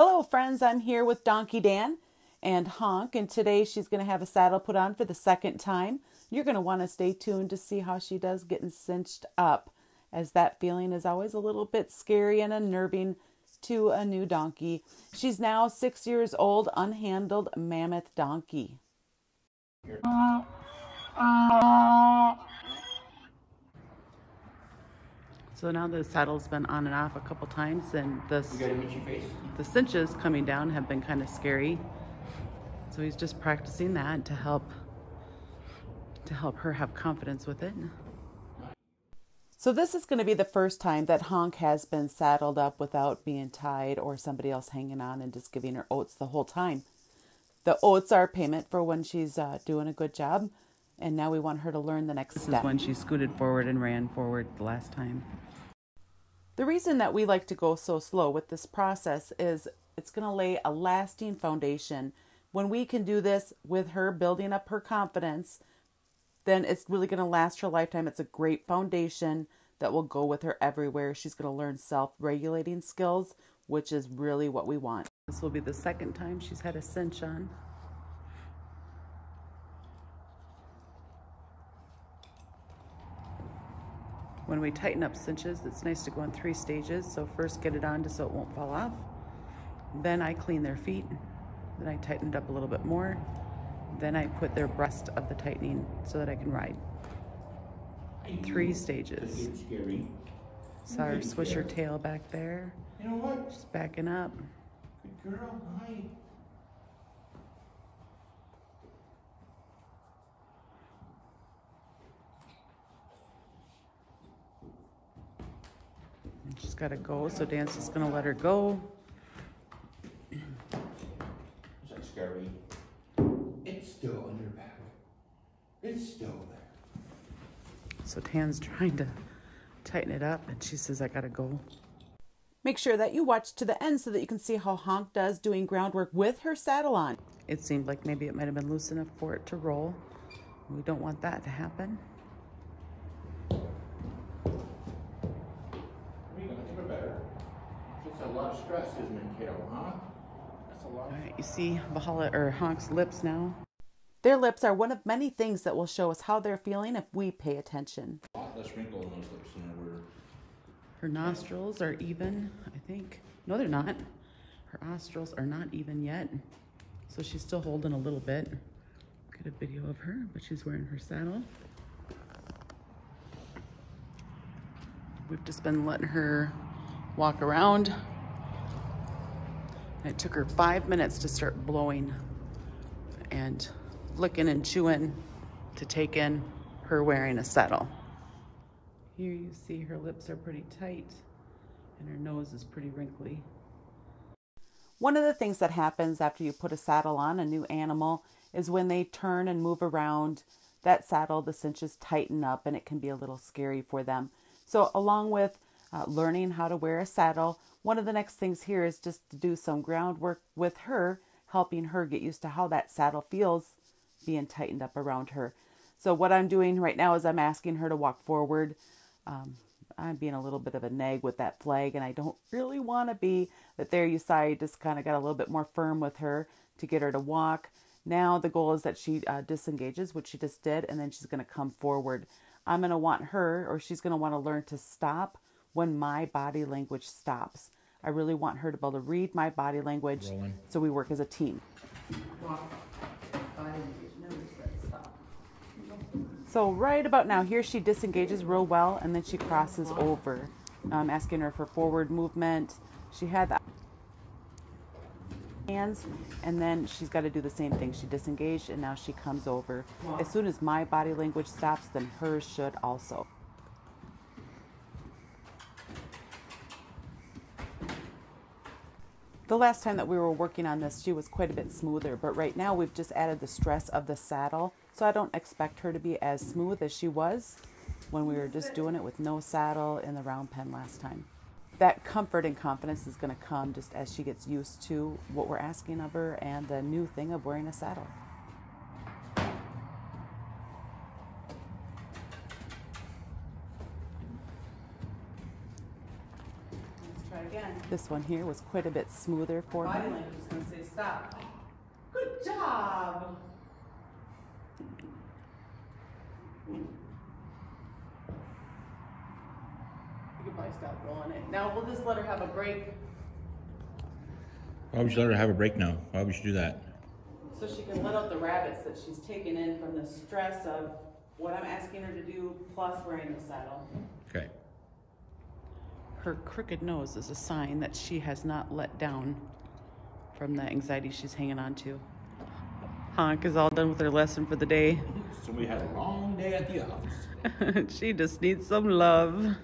Hello friends, I'm here with Donkey Dan and Honk, and today she's going to have a saddle put on for the second time. You're going to want to stay tuned to see how she does getting cinched up, as that feeling is always a little bit scary and unnerving to a new donkey. She's now 6 years old, unhandled mammoth donkey. So now the saddle's been on and off a couple times, and the cinches coming down have been kind of scary. So he's just practicing that to help her have confidence with it. So this is going to be the first time that Honk has been saddled up without being tied or somebody else hanging on and just giving her oats the whole time. The oats are payment for when she's doing a good job, and now we want her to learn the next step. This is when she scooted forward and ran forward the last time. The reason that we like to go so slow with this process is it's going to lay a lasting foundation. When we can do this with her building up her confidence, then it's really going to last her lifetime. It's a great foundation that will go with her everywhere. She's going to learn self-regulating skills, which is really what we want. This will be the second time she's had a cinch on. When we tighten up cinches, it's nice to go in 3 stages. So first get it on just so it won't fall off. Then I clean their feet. Then I tighten it up a little bit more. Then I put their breast of the tightening so that I can ride. 3 stages. Saw her swish her tail back there. You know what? She's backing up. Good girl, hi. She's got to go, so Dan's just going to let her go. Is that scary? It's still on your back. It's still there. So Dan's trying to tighten it up, and she says, I got to go. Make sure that you watch to the end so that you can see how Honk does doing groundwork with her saddle on. It seemed like maybe it might have been loose enough for it to roll. We don't want that to happen. It's a lot of stress, isn't it, kiddo, huh? That's a lot. All right, you see Honk's lips now? Their lips are one of many things that will show us how they're feeling if we pay attention. A lot less wrinkle in those lips than there were. Her nostrils are even, I think. No, they're not. Her nostrils are not even yet. So she's still holding a little bit. Get a video of her, but she's wearing her saddle. We've just been letting her walk around. And it took her 5 minutes to start blowing and licking and chewing to take in her wearing a saddle. Here you see her lips are pretty tight and her nose is pretty wrinkly. One of the things that happens after you put a saddle on a new animal is when they turn and move around that saddle, the cinches tighten up and it can be a little scary for them. So along with learning how to wear a saddle, one of the next things here is just to do some groundwork with her, helping her get used to how that saddle feels being tightened up around her. So what I'm doing right now is I'm asking her to walk forward. I'm being a little bit of a nag with that flag, and I don't really want to be. But there you saw I just kind of got a little bit more firm with her to get her to walk. Now the goal is that she disengages, which she just did, and then she's going to come forward. I'm going to want her, or she's going to want to learn to stop when my body language stops. I really want her to be able to read my body language. So we work as a team. So right about now, here she disengages real well, and then she crosses over. Now I'm asking her for forward movement. She had the hands, and then she's got to do the same thing. She disengaged, and now she comes over. As soon as my body language stops, then hers should also. The last time that we were working on this, she was quite a bit smoother, but right now we've just added the stress of the saddle, so I don't expect her to be as smooth as she was when we were just doing it with no saddle in the round pen last time. That comfort and confidence is going to come just as she gets used to what we're asking of her and the new thing of wearing a saddle. Let's try again. This one here was quite a bit smoother for her. Body language is going to say stop. Good job. You can probably stop rolling it. Now we'll just let her have a break. Why would you let her have a break now? Why would you do that? So she can let out the rabbits that she's taken in from the stress of what I'm asking her to do, plus wearing the saddle. Okay. Her crooked nose is a sign that she has not let down from the anxiety she's hanging on to. Honk is all done with her lesson for the day. So we had a long day at the office. She just needs some love.